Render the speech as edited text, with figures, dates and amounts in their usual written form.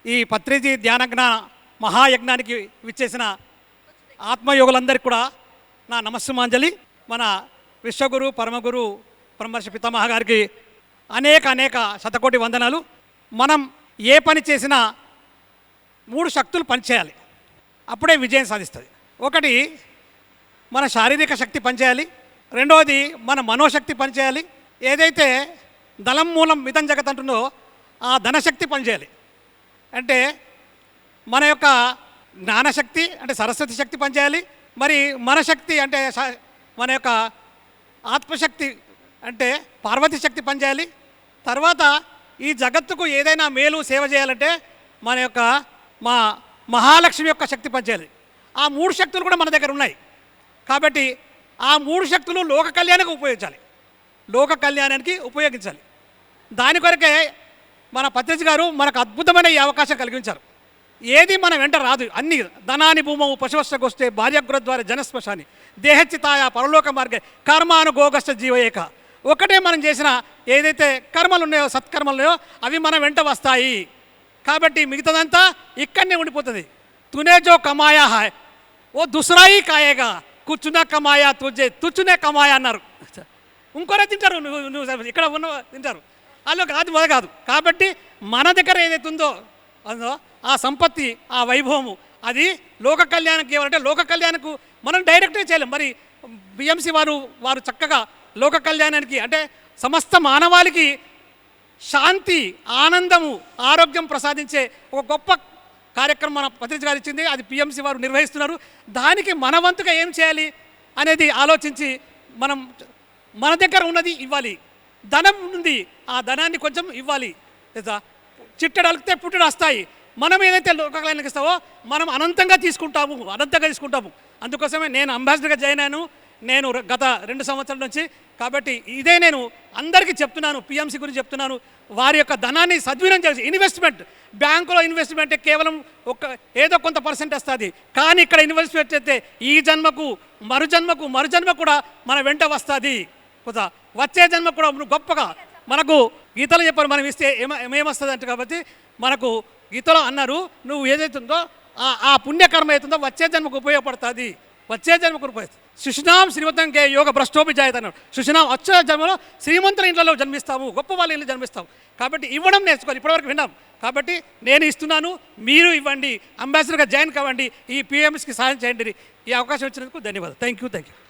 ఈ పత్రిజీ ధ్యానజ్ఞ మహాయజ్ఞానికి విచ్చేసిన ఆత్మయోగులందరికీ కూడా నా నమస్సుమాంజలి. మన విశ్వగురు పరమగురు బ్రహ్మర్షి పితామహ గారికి అనేక శతకోటి వందనాలు. మనం ఏ పని చేసినా 3 శక్తులు పనిచేయాలి, అప్పుడే విజయం సాధిస్తుంది. ఒకటి మన శారీరక శక్తి పనిచేయాలి, రెండవది మన మనోశక్తి పనిచేయాలి, ఏదైతే దళం మూలం మితం జగత్ అంటుందో ఆ ధనశక్తి పనిచేయాలి. అంటే మన యొక్క జ్ఞానశక్తి అంటే సరస్వతి శక్తి పనిచేయాలి, మరి మన శక్తి అంటే మన యొక్క ఆత్మశక్తి అంటే పార్వతి శక్తి పనిచేయాలి. తర్వాత ఈ జగత్తుకు ఏదైనా మేలు సేవ చేయాలంటే మన యొక్క మహాలక్ష్మి యొక్క శక్తి పనిచేయాలి. ఆ 3 శక్తులు కూడా మన దగ్గర ఉన్నాయి కాబట్టి ఆ 3 శక్తులు లోక కళ్యాణానికి ఉపయోగించాలి. దాని కొరకే మన పత్రిజీ గారు మనకు అద్భుతమైన ఈ అవకాశం కలిగించారు. ఏది మన వెంట రాదు, అన్ని ధనాని భూమవు పశువశ్చగొస్తే భార్యగృహద్వార జనస్పశాని దేహచితాయ పరలోక మార్గే కర్మానుగోగశ్చ జీవయేక. ఒకటే మనం చేసిన ఏదైతే కర్మలు ఉన్నాయో సత్కర్మలు ఉన్నాయో అవి మన వెంట వస్తాయి. కాబట్టి మిగతాదంతా ఇక్కడనే ఉండిపోతుంది. తునే జో కమాయా హాయ్ ఓ దుసరాయి కాయేగా కూర్చున్నా కమాయా తుచ్చునే కమాయా అన్నారు. ఇంకోరే తింటారు, నువ్వు ఇక్కడ ఉన్న తింటారు, వాళ్ళు కాదు మొద కాదు. కాబట్టి మన దగ్గర ఏదైతే ఉందో అందో ఆ సంపత్తి ఆ వైభవము అది లోక కళ్యాణానికి ఏమంటే లోక కళ్యాణకు మనం డైరెక్ట్గా చేయలేం. మరి పిఎంసి వారు చక్కగా లోక కళ్యాణానికి అంటే సమస్త మానవాళికి శాంతి ఆనందము ఆరోగ్యం ప్రసాదించే ఒక గొప్ప కార్యక్రమం మన పత్రిజీ గారు ఇచ్చింది, అది పిఎంసి వారు నిర్వహిస్తున్నారు. దానికి మన వంతుగా ఏం చేయాలి అనేది ఆలోచించి మనం మన దగ్గర ఉన్నది ఇవ్వాలి. ధనం ఉంది, ఆ ధనాన్ని కొంచెం ఇవ్వాలి. చిట్టడు అలిగితే పుట్టడు వస్తాయి. మనం ఏదైతే లోక కళ్యాణానికి ఇస్తావో మనం అనంతంగా తీసుకుంటాము. అందుకోసమే నేను అంబాసిడర్గా జాయిన్ అయ్యాను నేను గత 2 సంవత్సరాల నుంచి. కాబట్టి ఇదే నేను అందరికీ చెప్తున్నాను, పిఎంసి గురించి చెప్తున్నాను. వారి యొక్క ధనాన్ని సద్వినియోగం చేసి ఇన్వెస్ట్మెంట్, బ్యాంకులో ఇన్వెస్ట్మెంట్ కేవలం ఏదో కొంత పర్సెంట్ వస్తుంది, కానీ ఇక్కడ ఇన్వెస్ట్మెంట్ చేస్తే ఈ జన్మకు మరుజన్మ కూడా మన వెంట వస్తుంది. వచ్చే జన్మ కూడా గొప్పగా మనకు గీతలో చెప్పారు, మనం ఇస్తే ఏమొస్తుంది అంటే. కాబట్టి మనకు గీతలో అన్నారు, నువ్వు ఏదైతుందో ఆ పుణ్యకర్మ అవుతుందో వచ్చే జన్మకు ఉపయోగపడుతుంది. శిశునాం శ్రీమంతంకే యోగ భ్రష్టోపి జాయత అన్నాడు. శిశునాం వచ్చే జన్మలో శ్రీమంతుల ఇంట్లో జన్మిస్తాము, గొప్ప వాళ్ళ ఇంట్లో జన్మిస్తాము. కాబట్టి ఇవ్వడం నేర్చుకోవాలి, ఇప్పటివరకు విన్నాం. కాబట్టి నేను ఇస్తున్నాను, మీరు ఇవ్వండి, అంబాసిడర్గా జాయిన్ కావండి, ఈ పిఎంసికి సహాయం చేయండి. ఈ అవకాశం ఇచ్చినందుకు ధన్యవాదాలు. Thank you.